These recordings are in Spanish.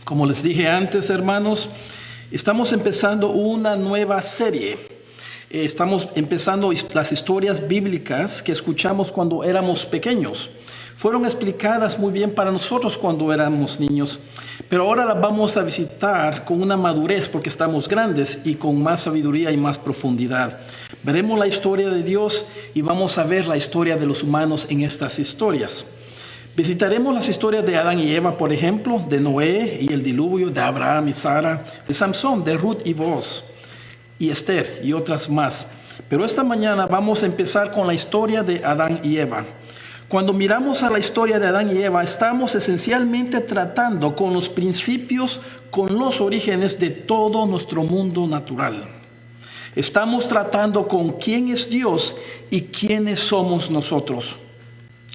Como les dije antes, hermanos, estamos empezando una nueva serie. Estamos empezando las historias bíblicas que escuchamos cuando éramos pequeños. Fueron explicadas muy bien para nosotros cuando éramos niños, pero ahora las vamos a visitar con una madurez porque estamos grandes y con más sabiduría y más profundidad. Veremos la historia de Dios y vamos a ver la historia de los humanos en estas historias. Visitaremos las historias de Adán y Eva, por ejemplo, de Noé y el diluvio, de Abraham y Sara, de Samson, de Ruth y Boaz, y Esther y otras más. Pero esta mañana vamos a empezar con la historia de Adán y Eva. Cuando miramos a la historia de Adán y Eva, estamos esencialmente tratando con los principios, con los orígenes de todo nuestro mundo natural. Estamos tratando con quién es Dios y quiénes somos nosotros.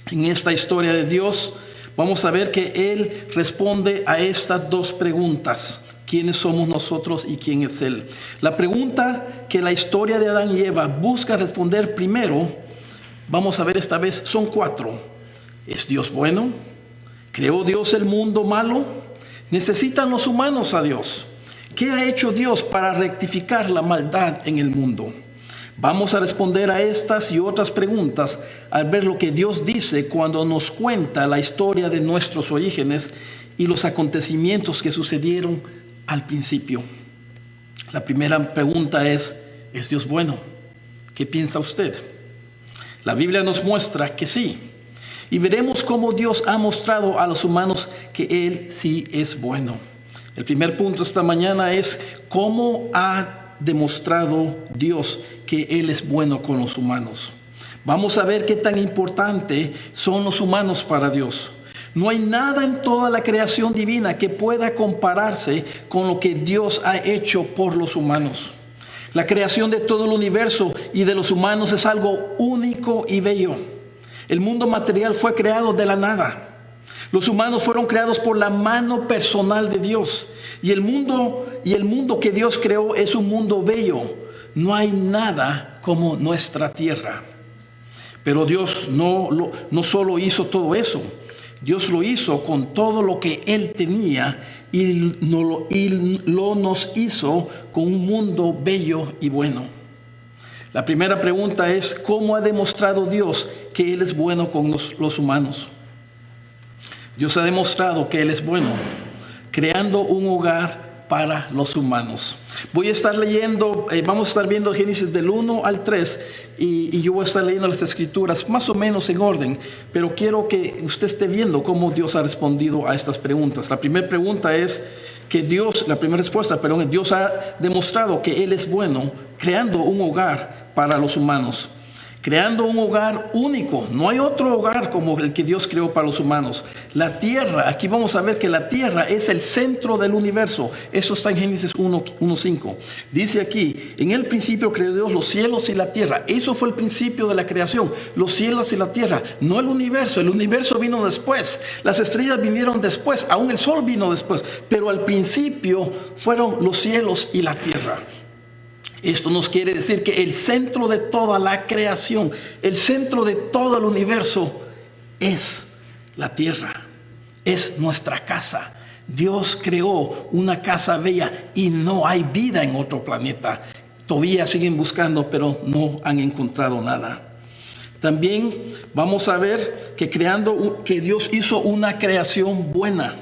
En esta historia de Dios vamos a ver que Él responde a estas dos preguntas. ¿Quiénes somos nosotros y quién es Él? La pregunta que la historia de Adán y Eva busca responder primero, vamos a ver esta vez, son 4. ¿Es Dios bueno? ¿Creó Dios el mundo malo? ¿Necesitan los humanos a Dios? ¿Qué ha hecho Dios para rectificar la maldad en el mundo? Vamos a responder a estas y otras preguntas al ver lo que Dios dice cuando nos cuenta la historia de nuestros orígenes y los acontecimientos que sucedieron al principio. La primera pregunta ¿es Dios bueno? ¿Qué piensa usted? La Biblia nos muestra que sí. Y veremos cómo Dios ha mostrado a los humanos que Él sí es bueno. El primer punto esta mañana es cómo ha demostrado Dios que Él es bueno con los humanos. Vamos a ver qué tan importante son los humanos para Dios. No hay nada en toda la creación divina que pueda compararse con lo que Dios ha hecho por los humanos. La creación de todo el universo y de los humanos es algo único y bello. El mundo material fue creado de la nada. Los humanos fueron creados por la mano personal de Dios. Y el mundo que Dios creó es un mundo bello. No hay nada como nuestra tierra. Pero Dios no solo hizo todo eso. Dios lo hizo con todo lo que Él tenía y nos hizo con un mundo bello y bueno. La primera pregunta es, ¿cómo ha demostrado Dios que Él es bueno con los humanos? Dios ha demostrado que Él es bueno, creando un hogar para los humanos. Voy a estar leyendo, vamos a estar viendo Génesis del 1 al 3 y yo voy a estar leyendo las escrituras más o menos en orden, pero quiero que usted esté viendo cómo Dios ha respondido a estas preguntas. La primera pregunta es que Dios ha demostrado que Él es bueno, creando un hogar para los humanos. Creando un hogar único. No hay otro hogar como el que Dios creó para los humanos. La tierra, aquí vamos a ver que la tierra es el centro del universo. Eso está en Génesis 1:5. Dice aquí, en el principio creó Dios los cielos y la tierra. Eso fue el principio de la creación. Los cielos y la tierra. No el universo. El universo vino después. Las estrellas vinieron después. Aún el sol vino después. Pero al principio fueron los cielos y la tierra. Esto nos quiere decir que el centro de toda la creación, el centro de todo el universo es la tierra, es nuestra casa. Dios creó una casa bella y no hay vida en otro planeta. Todavía siguen buscando, pero no han encontrado nada. También vamos a ver que Dios hizo una creación buena.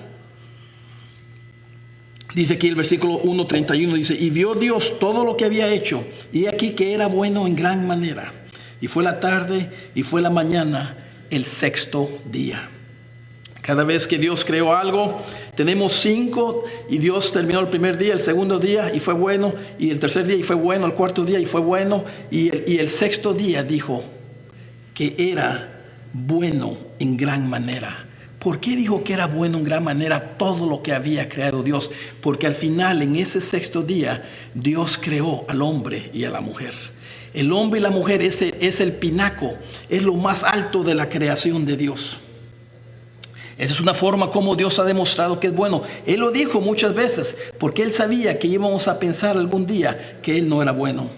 Dice aquí el versículo 1:31, dice, y vio Dios todo lo que había hecho, y aquí que era bueno en gran manera. Y fue la tarde y fue la mañana, el 6º día. Cada vez que Dios creó algo, tenemos 5, y Dios terminó el primer día, el segundo día, y fue bueno, y el tercer día, y fue bueno, el cuarto día, y fue bueno, y el 6º día dijo que era bueno en gran manera. ¿Por qué dijo que era bueno en gran manera todo lo que había creado Dios? Porque al final, en ese 6º día, Dios creó al hombre y a la mujer. El hombre y la mujer es el pináculo, es lo más alto de la creación de Dios. Esa es una forma como Dios ha demostrado que es bueno. Él lo dijo muchas veces, porque Él sabía que íbamos a pensar algún día que Él no era bueno.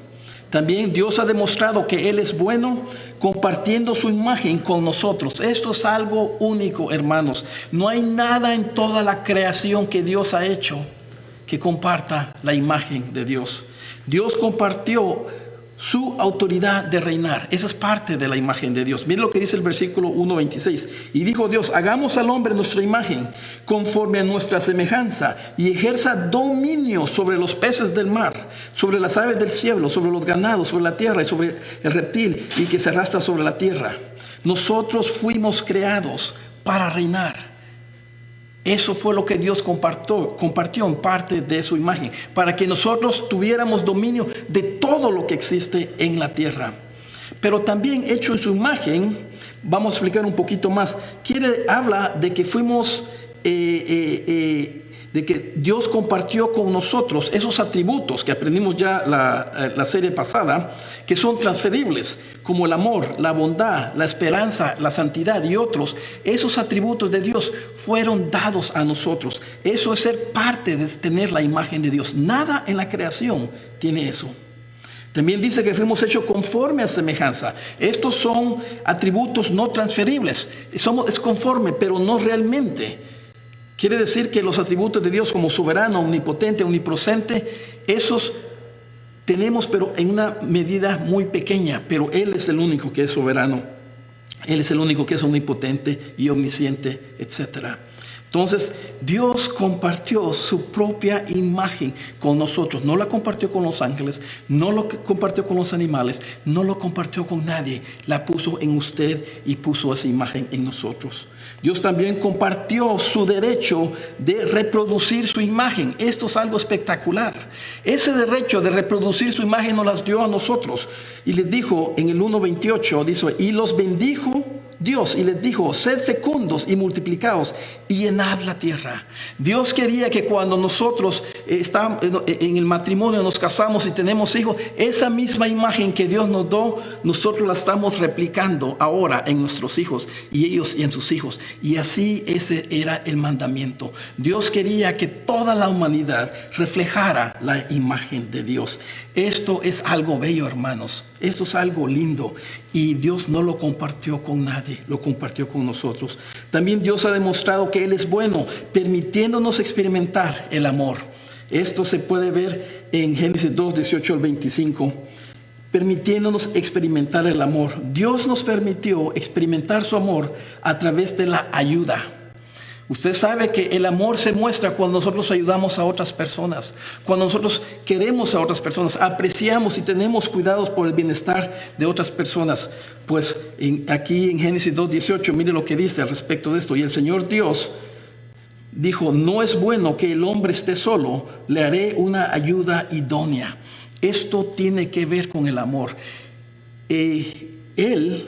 También Dios ha demostrado que Él es bueno compartiendo su imagen con nosotros. Esto es algo único, hermanos. No hay nada en toda la creación que Dios ha hecho que comparta la imagen de Dios. Dios compartió su autoridad de reinar. Esa es parte de la imagen de Dios. Miren lo que dice el versículo 1:26. Y dijo Dios: hagamos al hombre nuestra imagen, conforme a nuestra semejanza, y ejerza dominio sobre los peces del mar, sobre las aves del cielo, sobre los ganados, sobre la tierra y sobre el reptil y que se arrastra sobre la tierra. Nosotros fuimos creados para reinar. Eso fue lo que Dios compartió en parte de su imagen, para que nosotros tuviéramos dominio de todo lo que existe en la tierra. Pero también hecho en su imagen, vamos a explicar un poquito más. Habla de que fuimos, de que Dios compartió con nosotros esos atributos que aprendimos ya la serie pasada, que son transferibles, como el amor, la bondad, la esperanza, la santidad y otros. Esos atributos de Dios fueron dados a nosotros. Eso es ser parte de tener la imagen de Dios. Nada en la creación tiene eso. También dice que fuimos hechos conforme a semejanza. Estos son atributos no transferibles. Es conforme, pero no realmente. Quiere decir que los atributos de Dios como soberano, omnipotente, omnipresente, esos tenemos, pero en una medida muy pequeña. Pero Él es el único que es soberano. Él es el único que es omnipotente y omnisciente, etc. Entonces, Dios compartió su propia imagen con nosotros. No la compartió con los ángeles, no lo compartió con los animales, no lo compartió con nadie. La puso en usted y puso esa imagen en nosotros. Dios también compartió su derecho de reproducir su imagen. Esto es algo espectacular. Ese derecho de reproducir su imagen nos las dio a nosotros. Y les dijo en el 1:28, dice: y los bendijo Dios y les dijo: sed fecundos y multiplicaos y llenad la tierra. Dios quería que cuando nosotros estamos en el matrimonio, nos casamos y tenemos hijos, esa misma imagen que Dios nos dio, nosotros la estamos replicando ahora en nuestros hijos y ellos y en sus hijos. Y así ese era el mandamiento. Dios quería que toda la humanidad reflejara la imagen de Dios. Esto es algo bello, hermanos. Esto es algo lindo. Y Dios no lo compartió con nadie, lo compartió con nosotros. También Dios ha demostrado que Él es bueno, permitiéndonos experimentar el amor. Esto se puede ver en Génesis 2:18-25. Permitiéndonos experimentar el amor. Dios nos permitió experimentar su amor a través de la ayuda. Usted sabe que el amor se muestra cuando nosotros ayudamos a otras personas, cuando nosotros queremos a otras personas, apreciamos y tenemos cuidados por el bienestar de otras personas. Pues aquí en Génesis 2:18, mire lo que dice al respecto de esto. Y el Señor Dios dijo: no es bueno que el hombre esté solo, le haré una ayuda idónea. Esto tiene que ver con el amor.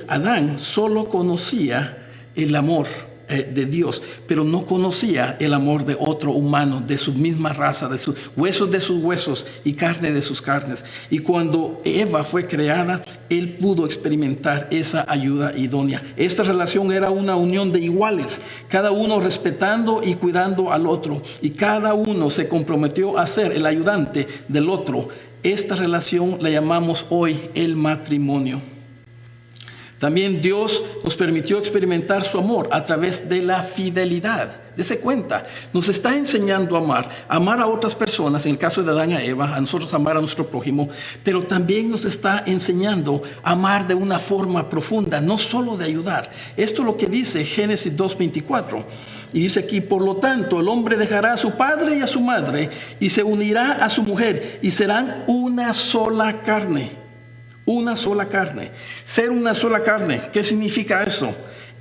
Adán, solo conocía el amor de Dios, pero no conocía el amor de otro humano, de su misma raza, de sus huesos de sus huesos y carne de sus carnes. Y cuando Eva fue creada, él pudo experimentar esa ayuda idónea. Esta relación era una unión de iguales, cada uno respetando y cuidando al otro, y cada uno se comprometió a ser el ayudante del otro. Esta relación la llamamos hoy el matrimonio. También Dios nos permitió experimentar su amor a través de la fidelidad. Dese cuenta, nos está enseñando a amar a otras personas, en el caso de Adán y Eva, a nosotros amar a nuestro prójimo, pero también nos está enseñando a amar de una forma profunda, no solo de ayudar. Esto es lo que dice Génesis 2:24. Y dice aquí: por lo tanto, el hombre dejará a su padre y a su madre y se unirá a su mujer y serán una sola carne. Una sola carne. Ser una sola carne. ¿Qué significa eso?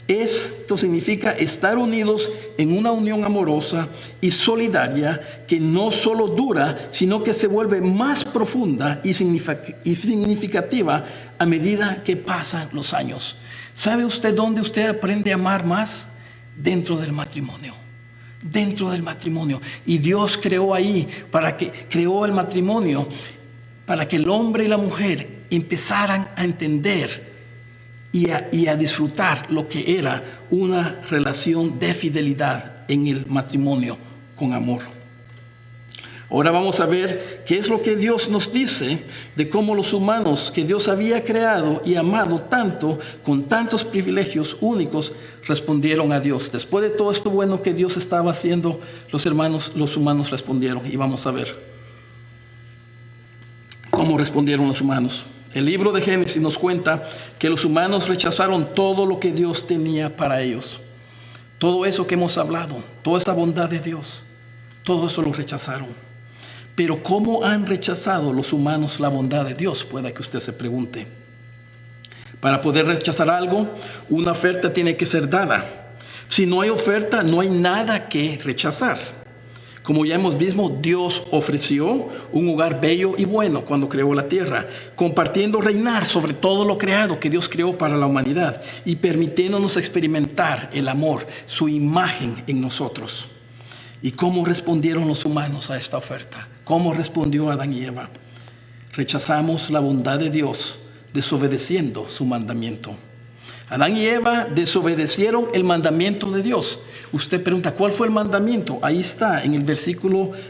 Esto significa estar unidos en una unión amorosa y solidaria que no solo dura, sino que se vuelve más profunda y significativa a medida que pasan los años. ¿Sabe usted dónde usted aprende a amar más? Dentro del matrimonio. Dentro del matrimonio. Y Dios creó creó el matrimonio para que el hombre y la mujer empezaran a entender y a disfrutar lo que era una relación de fidelidad en el matrimonio con amor. Ahora vamos a ver qué es lo que Dios nos dice de cómo los humanos que Dios había creado y amado tanto, con tantos privilegios únicos, respondieron a Dios. Después de todo esto bueno que Dios estaba haciendo, los humanos respondieron. Y vamos a ver cómo respondieron los humanos. El libro de Génesis nos cuenta que los humanos rechazaron todo lo que Dios tenía para ellos. Todo eso que hemos hablado, toda esa bondad de Dios, todo eso lo rechazaron. Pero ¿cómo han rechazado los humanos la bondad de Dios? Puede que usted se pregunte. Para poder rechazar algo, una oferta tiene que ser dada. Si no hay oferta, no hay nada que rechazar. Como ya hemos visto, Dios ofreció un hogar bello y bueno cuando creó la tierra, compartiendo reinar sobre todo lo creado que Dios creó para la humanidad y permitiéndonos experimentar el amor, su imagen en nosotros. ¿Y cómo respondieron los humanos a esta oferta? ¿Cómo respondió Adán y Eva? Rechazamos la bondad de Dios, desobedeciendo su mandamiento. Adán y Eva desobedecieron el mandamiento de Dios. Usted pregunta, ¿cuál fue el mandamiento? Ahí está, en el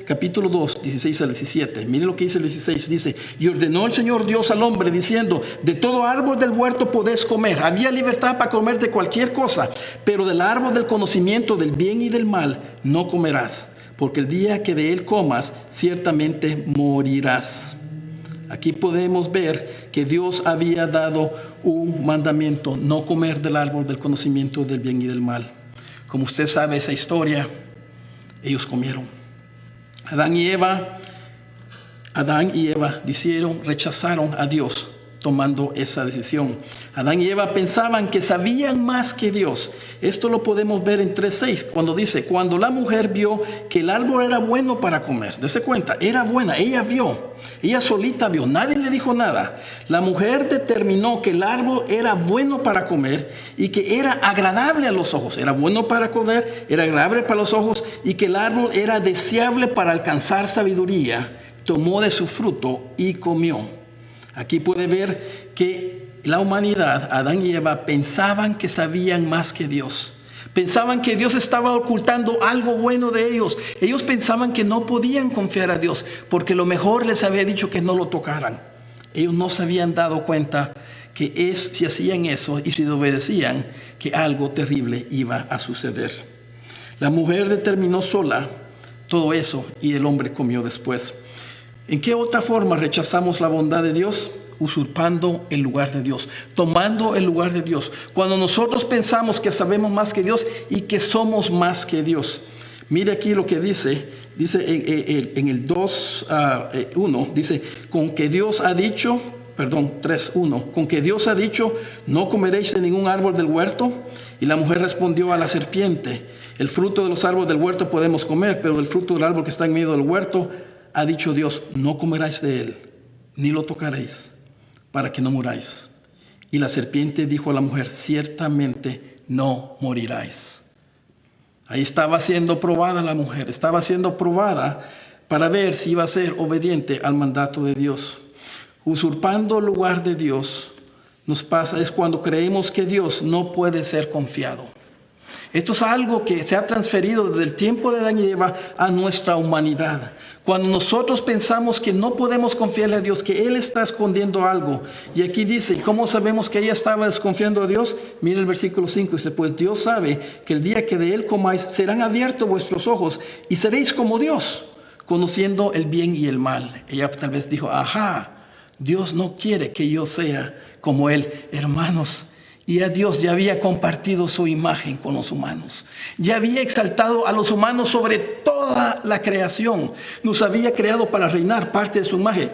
capítulo 2, 16 al 17. Mire lo que dice el 16. Dice, y ordenó el Señor Dios al hombre, diciendo, de todo árbol del huerto podés comer. Había libertad para comer de cualquier cosa, pero del árbol del conocimiento del bien y del mal no comerás, porque el día que de él comas, ciertamente morirás. Aquí podemos ver que Dios había dado un mandamiento, no comer del árbol del conocimiento del bien y del mal. Como usted sabe esa historia, ellos comieron. Adán y Eva rechazaron a Dios tomando esa decisión. Adán y Eva pensaban que sabían más que Dios. Esto lo podemos ver en 3:6, cuando dice, cuando la mujer vio que el árbol era bueno para comer. Dese cuenta, era buena, ella solita vio, nadie le dijo nada. La mujer determinó que el árbol era bueno para comer y que era agradable a los ojos. Era bueno para comer, era agradable para los ojos y que el árbol era deseable para alcanzar sabiduría. Tomó de su fruto y comió. Aquí puede ver que la humanidad, Adán y Eva, pensaban que sabían más que Dios. Pensaban que Dios estaba ocultando algo bueno de ellos. Ellos pensaban que no podían confiar a Dios porque lo mejor les había dicho que no lo tocaran. Ellos no se habían dado cuenta que si hacían eso y si obedecían, que algo terrible iba a suceder. La mujer determinó sola todo eso y el hombre comió después. ¿En qué otra forma rechazamos la bondad de Dios? Usurpando el lugar de Dios, tomando el lugar de Dios. Cuando nosotros pensamos que sabemos más que Dios y que somos más que Dios. Mire aquí lo que dice en el 2:1, dice, con que Dios ha dicho, 3:1, con que Dios ha dicho, no comeréis de ningún árbol del huerto. Y la mujer respondió a la serpiente, el fruto de los árboles del huerto podemos comer, pero del fruto del árbol que está en medio del huerto, ha dicho Dios, no comeráis de él, ni lo tocaréis, para que no muráis. Y la serpiente dijo a la mujer, ciertamente no moriráis. Ahí estaba siendo probada la mujer, estaba siendo probada para ver si iba a ser obediente al mandato de Dios. Usurpando el lugar de Dios, nos pasa es cuando creemos que Dios no puede ser confiado. Esto es algo que se ha transferido desde el tiempo de Adán y Eva a nuestra humanidad. Cuando nosotros pensamos que no podemos confiarle a Dios, que Él está escondiendo algo. Y aquí dice, ¿cómo sabemos que ella estaba desconfiando a Dios? Mira el versículo 5, dice, pues Dios sabe que el día que de Él comáis, serán abiertos vuestros ojos y seréis como Dios, conociendo el bien y el mal. Ella tal vez dijo, Dios no quiere que yo sea como Él. Hermanos, y a Dios ya había compartido su imagen con los humanos. Ya había exaltado a los humanos sobre toda la creación. Nos había creado para reinar, parte de su imagen.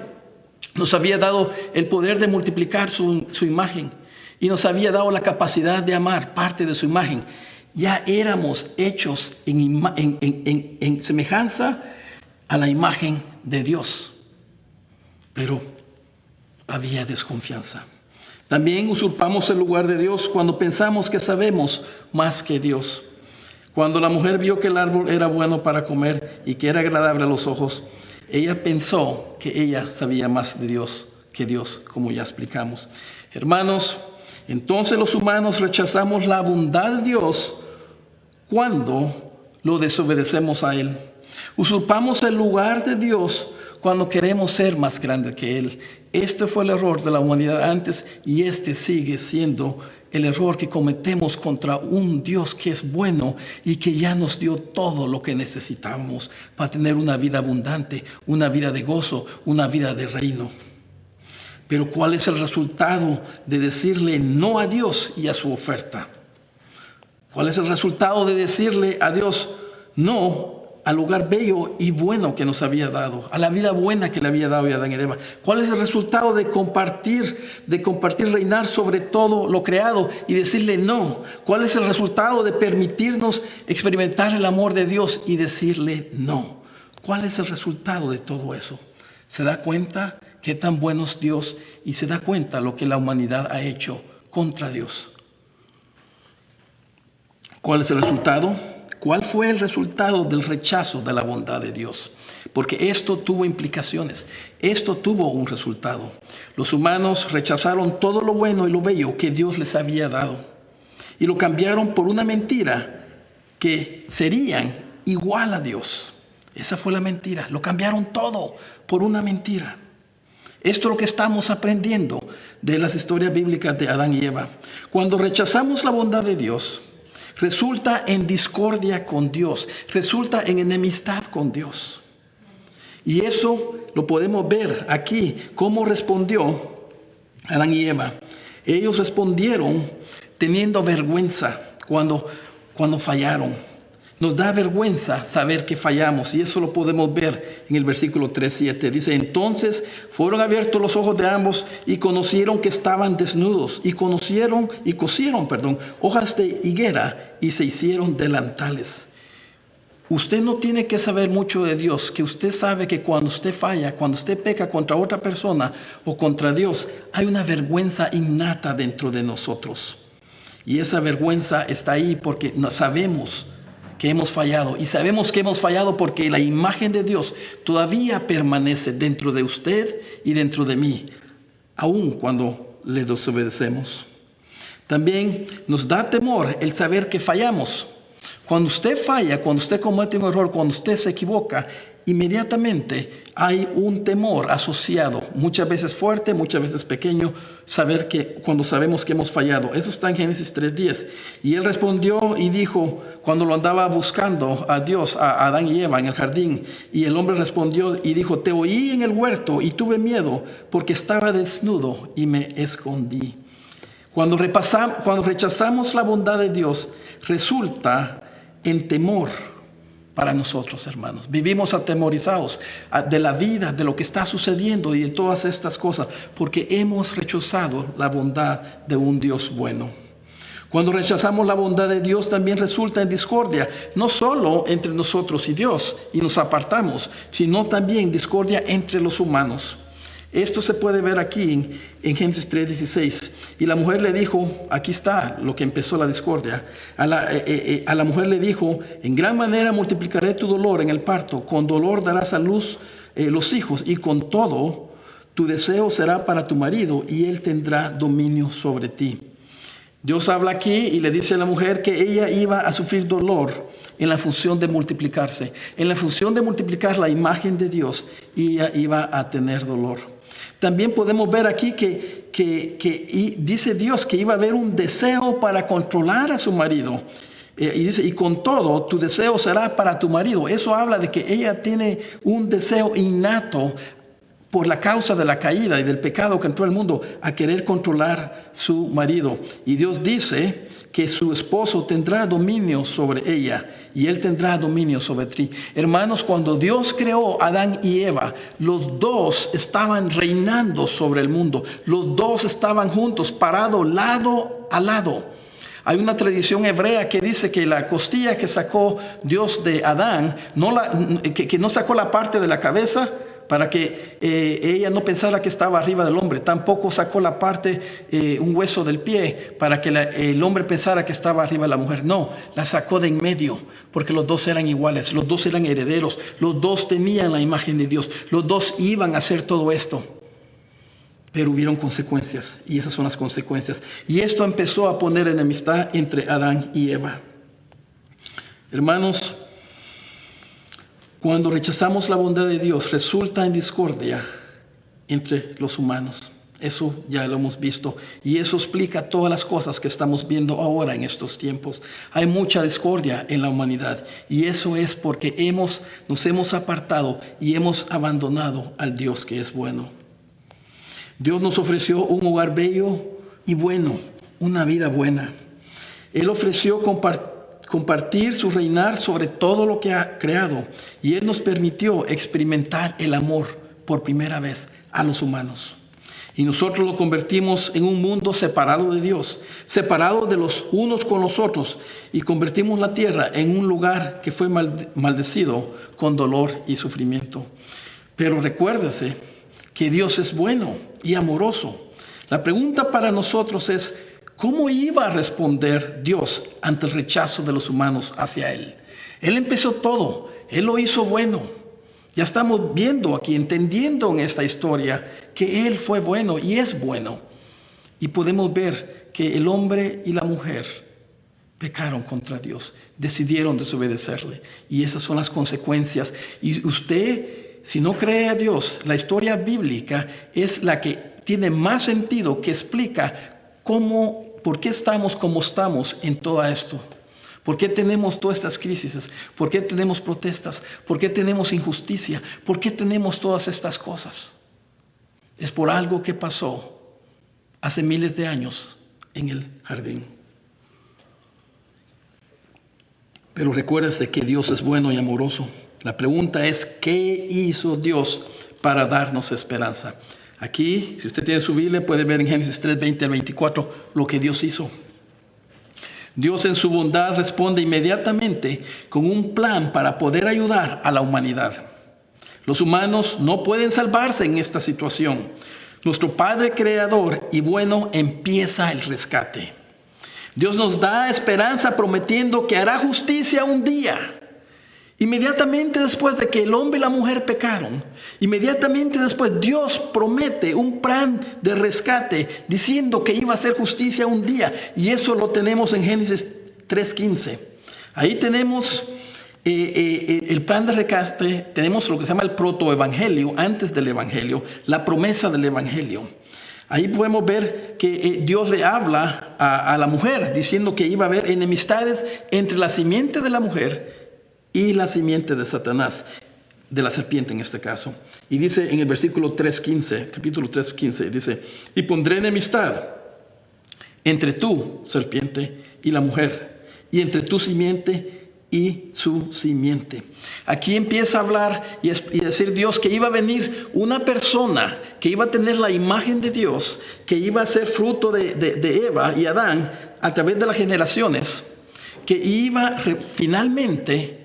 Nos había dado el poder de multiplicar su imagen. Y nos había dado la capacidad de amar, parte de su imagen. Ya éramos hechos en semejanza a la imagen de Dios. Pero había desconfianza. También usurpamos el lugar de Dios cuando pensamos que sabemos más que Dios. Cuando la mujer vio que el árbol era bueno para comer y que era agradable a los ojos, ella pensó que ella sabía más de Dios que Dios, como ya explicamos. Hermanos, entonces los humanos rechazamos la bondad de Dios cuando lo desobedecemos a Él. Usurpamos el lugar de Dios cuando queremos ser más grande que Él. Este fue el error de la humanidad antes y este sigue siendo el error que cometemos contra un Dios que es bueno y que ya nos dio todo lo que necesitábamos para tener una vida abundante, una vida de gozo, una vida de reino. Pero ¿cuál es el resultado de decirle no a Dios y a su oferta? ¿Cuál es el resultado de decirle a Dios no al lugar bello y bueno que nos había dado, a la vida buena que le había dado a Adán y Eva? ¿Cuál es el resultado de compartir reinar sobre todo lo creado y decirle no? ¿Cuál es el resultado de permitirnos experimentar el amor de Dios y decirle no? ¿Cuál es el resultado de todo eso? ¿Se da cuenta qué tan bueno es Dios y se da cuenta lo que la humanidad ha hecho contra Dios? ¿Cuál es el resultado? ¿Cuál fue el resultado del rechazo de la bondad de Dios? Porque esto tuvo implicaciones, esto tuvo un resultado. Los humanos rechazaron todo lo bueno y lo bello que Dios les había dado y lo cambiaron por una mentira que serían igual a Dios. Esa fue la mentira, lo cambiaron todo por una mentira. Esto es lo que estamos aprendiendo de las historias bíblicas de Adán y Eva. Cuando rechazamos la bondad de Dios, resulta en discordia con Dios, resulta en enemistad con Dios. Y eso lo podemos ver aquí, cómo respondió Adán y Eva. Ellos respondieron teniendo vergüenza cuando fallaron. Nos da vergüenza saber que fallamos y eso lo podemos ver en el versículo 3:7. Dice, entonces fueron abiertos los ojos de ambos y conocieron que estaban desnudos y cosieron hojas de higuera y se hicieron delantales. Usted no tiene que saber mucho de Dios, que usted sabe que cuando usted falla, cuando usted peca contra otra persona o contra Dios, hay una vergüenza innata dentro de nosotros. Y esa vergüenza está ahí porque sabemos que hemos fallado. Y sabemos que hemos fallado porque la imagen de Dios todavía permanece dentro de usted y dentro de mí, aun cuando le desobedecemos. También nos da temor el saber que fallamos. Cuando usted falla, cuando usted comete un error, cuando usted se equivoca, inmediatamente hay un temor asociado, muchas veces fuerte, muchas veces pequeño, cuando sabemos que hemos fallado. Eso está en Génesis 3:10. Y él respondió y dijo, cuando lo andaba buscando a Dios, a Adán y Eva en el jardín, y el hombre respondió y dijo, te oí en el huerto y tuve miedo porque estaba desnudo y me escondí. Cuando rechazamos la bondad de Dios, resulta en temor para nosotros, hermanos. Vivimos atemorizados de la vida, de lo que está sucediendo y de todas estas cosas, porque hemos rechazado la bondad de un Dios bueno. Cuando rechazamos la bondad de Dios, también resulta en discordia, no solo entre nosotros y Dios, y nos apartamos, sino también discordia entre los humanos. Esto se puede ver aquí en Génesis 3:16. Y la mujer le dijo, aquí está lo que empezó la discordia. A la mujer le dijo, en gran manera multiplicaré tu dolor en el parto. Con dolor darás a luz los hijos y con todo tu deseo será para tu marido y él tendrá dominio sobre ti. Dios habla aquí y le dice a la mujer que ella iba a sufrir dolor en la función de multiplicarse. En la función de multiplicar la imagen de Dios, ella iba a tener dolor. También podemos ver aquí que dice Dios que iba a haber un deseo para controlar a su marido. Y dice, y con todo tu deseo será para tu marido. Eso habla de que ella tiene un deseo innato por la causa de la caída y del pecado que entró al mundo, a querer controlar su marido. Y Dios dice que su esposo tendrá dominio sobre ella y él tendrá dominio sobre ti. Hermanos, cuando Dios creó a Adán y Eva, los dos estaban reinando sobre el mundo. Los dos estaban juntos, parados lado a lado. Hay una tradición hebrea que dice que la costilla que sacó Dios de Adán, que no sacó la parte de la cabeza, para que ella no pensara que estaba arriba del hombre. Tampoco sacó la parte, un hueso del pie, para que el hombre pensara que estaba arriba de la mujer. No, la sacó de en medio, porque los dos eran iguales, los dos eran herederos, los dos tenían la imagen de Dios, los dos iban a hacer todo esto. Pero hubieron consecuencias, y esas son las consecuencias. Y esto empezó a poner enemistad entre Adán y Eva. Hermanos, Cuando rechazamos la bondad de Dios, resulta en discordia entre los humanos. Eso ya lo hemos visto y eso explica todas las cosas que estamos viendo ahora en estos tiempos. Hay mucha discordia en la humanidad y eso es porque nos hemos apartado y hemos abandonado al Dios que es bueno. Dios nos ofreció un hogar bello y bueno, una vida buena. Él ofreció compartir su reinar sobre todo lo que ha creado y Él nos permitió experimentar el amor por primera vez a los humanos. Y nosotros lo convertimos en un mundo separado de Dios, separado de los unos con los otros, y convertimos la tierra en un lugar que fue maldecido con dolor y sufrimiento. Pero recuérdese que Dios es bueno y amoroso. La pregunta para nosotros es, ¿cómo iba a responder Dios ante el rechazo de los humanos hacia Él? Él empezó todo, Él lo hizo bueno. Ya estamos viendo aquí, entendiendo en esta historia que Él fue bueno y es bueno. Y podemos ver que el hombre y la mujer pecaron contra Dios, decidieron desobedecerle. Y esas son las consecuencias. Y usted, si no cree a Dios, la historia bíblica es la que tiene más sentido, que explica por qué estamos como estamos en todo esto. ¿Por qué tenemos todas estas crisis? ¿Por qué tenemos protestas? ¿Por qué tenemos injusticia? ¿Por qué tenemos todas estas cosas? Es por algo que pasó hace miles de años en el jardín. Pero recuérdese que Dios es bueno y amoroso. La pregunta es, ¿qué hizo Dios para darnos esperanza? Aquí, si usted tiene su Biblia, puede ver en Génesis 3, 20 al 24 lo que Dios hizo. Dios en su bondad responde inmediatamente con un plan para poder ayudar a la humanidad. Los humanos no pueden salvarse en esta situación. Nuestro Padre Creador y bueno empieza el rescate. Dios nos da esperanza prometiendo que hará justicia un día. Inmediatamente después de que el hombre y la mujer pecaron, inmediatamente después Dios promete un plan de rescate diciendo que iba a hacer justicia un día. Y eso lo tenemos en Génesis 3:15. Ahí tenemos el plan de rescate, tenemos lo que se llama el protoevangelio, antes del evangelio, la promesa del evangelio. Ahí podemos ver que Dios le habla a la mujer diciendo que iba a haber enemistades entre la simiente de la mujer y la simiente de Satanás, de la serpiente en este caso. Y dice en el versículo 3:15, capítulo 3:15, dice, y pondré enemistad entre tú, serpiente, y la mujer, y entre tu simiente y su simiente. Aquí empieza a hablar y decir Dios que iba a venir una persona que iba a tener la imagen de Dios, que iba a ser fruto de Eva y Adán a través de las generaciones, que iba finalmente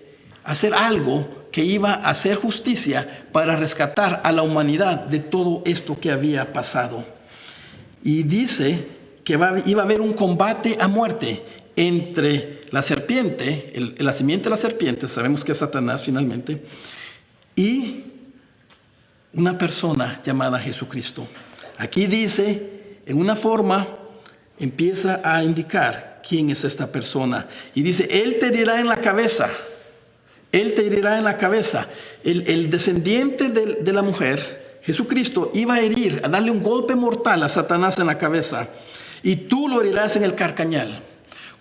hacer algo que iba a hacer justicia para rescatar a la humanidad de todo esto que había pasado. Y dice que iba a haber un combate a muerte entre la serpiente, la simiente de la serpiente, sabemos que es Satanás finalmente, y una persona llamada Jesucristo. Aquí dice, en una forma, empieza a indicar quién es esta persona. Y dice, Él te herirá en la cabeza. Él te herirá en la cabeza. El descendiente de la mujer, Jesucristo, iba a herir, a darle un golpe mortal a Satanás en la cabeza. Y tú lo herirás en el carcañal.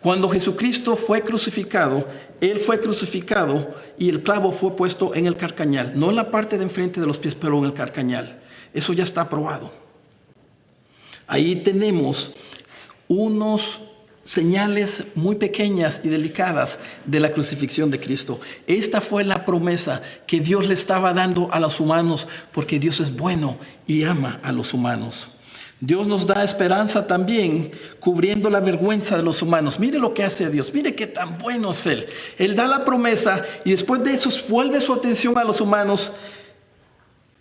Cuando Jesucristo fue crucificado, Él fue crucificado y el clavo fue puesto en el carcañal. No en la parte de enfrente de los pies, pero en el carcañal. Eso ya está aprobado. Ahí tenemos unos señales muy pequeñas y delicadas de la crucifixión de Cristo. Esta fue la promesa que Dios le estaba dando a los humanos, porque Dios es bueno y ama a los humanos. Dios nos da esperanza también cubriendo la vergüenza de los humanos. Mire lo que hace Dios, mire qué tan bueno es Él. Él da la promesa y después de eso vuelve su atención a los humanos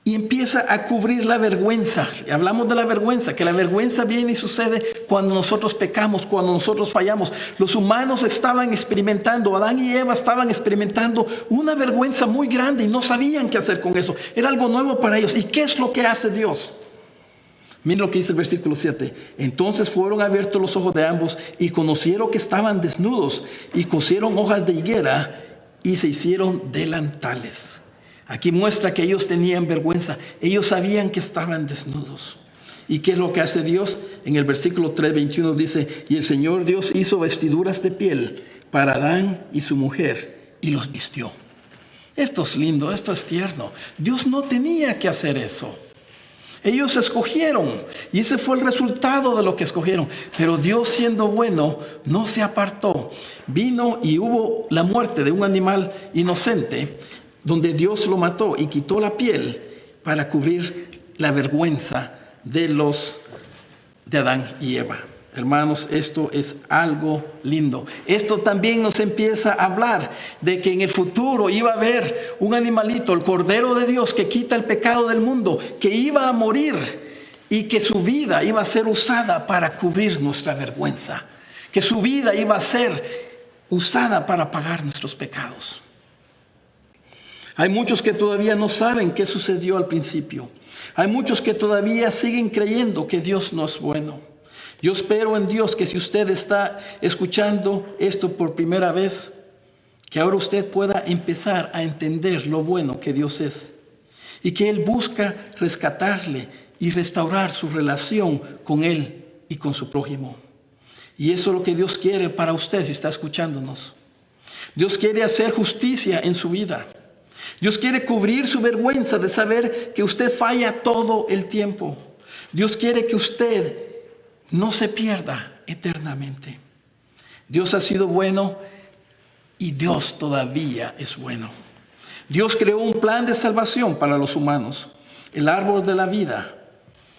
y empieza a cubrir la vergüenza. Y hablamos de la vergüenza, que la vergüenza viene y sucede cuando nosotros pecamos, cuando nosotros fallamos. Los humanos estaban experimentando, Adán y Eva estaban experimentando una vergüenza muy grande y no sabían qué hacer con eso. Era algo nuevo para ellos. ¿Y qué es lo que hace Dios? Miren lo que dice el versículo 7. Entonces fueron abiertos los ojos de ambos y conocieron que estaban desnudos y cosieron hojas de higuera y se hicieron delantales. Aquí muestra que ellos tenían vergüenza. Ellos sabían que estaban desnudos. ¿Y qué es lo que hace Dios? En el versículo 3:21 dice: y el Señor Dios hizo vestiduras de piel para Adán y su mujer y los vistió. Esto es lindo, esto es tierno. Dios no tenía que hacer eso. Ellos escogieron y ese fue el resultado de lo que escogieron. Pero Dios, siendo bueno, no se apartó. Vino y hubo la muerte de un animal inocente, donde Dios lo mató y quitó la piel para cubrir la vergüenza de Adán y Eva. Hermanos, esto es algo lindo. Esto también nos empieza a hablar de que en el futuro iba a haber un animalito, el Cordero de Dios, que quita el pecado del mundo, que iba a morir y que su vida iba a ser usada para cubrir nuestra vergüenza, que su vida iba a ser usada para pagar nuestros pecados. Hay muchos que todavía no saben qué sucedió al principio. Hay muchos que todavía siguen creyendo que Dios no es bueno. Yo espero en Dios que si usted está escuchando esto por primera vez, que ahora usted pueda empezar a entender lo bueno que Dios es y que Él busca rescatarle y restaurar su relación con Él y con su prójimo. Y eso es lo que Dios quiere para usted si está escuchándonos. Dios quiere hacer justicia en su vida. Dios quiere cubrir su vergüenza de saber que usted falla todo el tiempo. Dios quiere que usted no se pierda eternamente. Dios ha sido bueno y Dios todavía es bueno. Dios creó un plan de salvación para los humanos. El árbol de la vida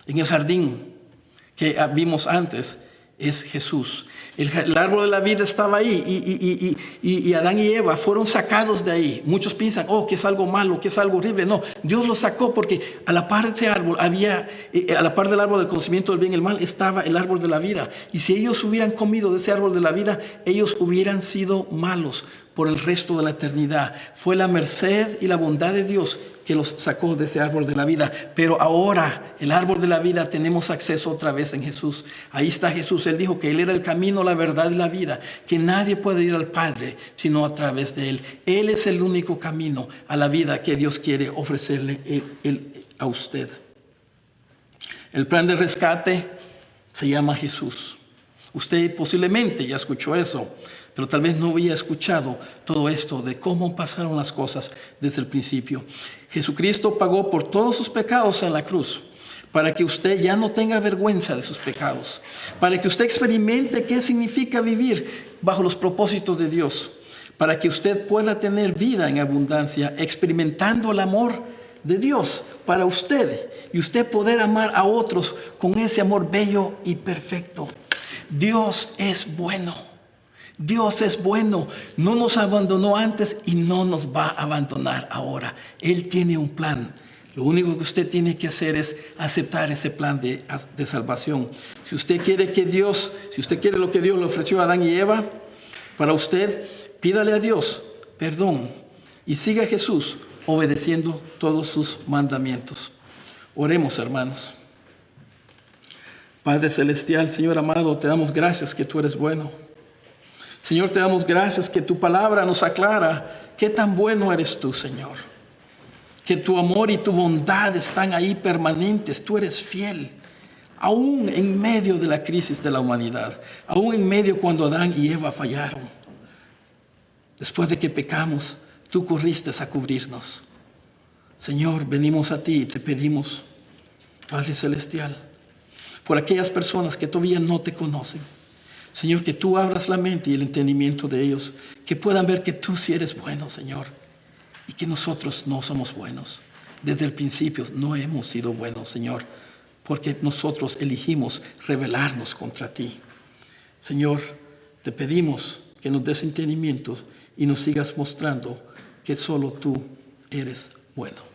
en el jardín que vimos antes es Jesús. El árbol de la vida estaba ahí y Adán y Eva fueron sacados de ahí. Muchos piensan, que es algo malo, que es algo horrible. No, Dios los sacó porque a la par de ese árbol a la par del árbol del conocimiento del bien y el mal, estaba el árbol de la vida. Y si ellos hubieran comido de ese árbol de la vida, ellos hubieran sido malos por el resto de la eternidad. Fue la merced y la bondad de Dios que los sacó de ese árbol de la vida. Pero ahora, el árbol de la vida, tenemos acceso otra vez en Jesús. Ahí está Jesús. Él dijo que Él era el camino, la verdad y la vida, que nadie puede ir al Padre sino a través de Él. Él es el único camino a la vida que Dios quiere ofrecerle a usted. El plan de rescate se llama Jesús. Usted posiblemente ya escuchó eso, pero tal vez no había escuchado todo esto de cómo pasaron las cosas desde el principio. Jesucristo pagó por todos sus pecados en la cruz, para que usted ya no tenga vergüenza de sus pecados, para que usted experimente qué significa vivir bajo los propósitos de Dios, para que usted pueda tener vida en abundancia, experimentando el amor de Dios para usted y usted poder amar a otros con ese amor bello y perfecto. Dios es bueno. Dios es bueno. No nos abandonó antes y no nos va a abandonar ahora. Él tiene un plan. Lo único que usted tiene que hacer es aceptar ese plan de salvación. Si usted quiere lo que Dios le ofreció a Adán y Eva, para usted, pídale a Dios perdón y siga a Jesús obedeciendo todos sus mandamientos. Oremos, hermanos. Padre Celestial, Señor amado, te damos gracias que tú eres bueno. Señor, te damos gracias que tu palabra nos aclara qué tan bueno eres tú, Señor. Que tu amor y tu bondad están ahí permanentes. Tú eres fiel, aún en medio de la crisis de la humanidad, aún en medio cuando Adán y Eva fallaron. Después de que pecamos, tú corriste a cubrirnos. Señor, venimos a ti y te pedimos, Padre Celestial, por aquellas personas que todavía no te conocen. Señor, que tú abras la mente y el entendimiento de ellos, que puedan ver que tú sí eres bueno, Señor, y que nosotros no somos buenos. Desde el principio no hemos sido buenos, Señor, porque nosotros elegimos rebelarnos contra ti. Señor, te pedimos que nos des entendimiento y nos sigas mostrando que solo tú eres bueno.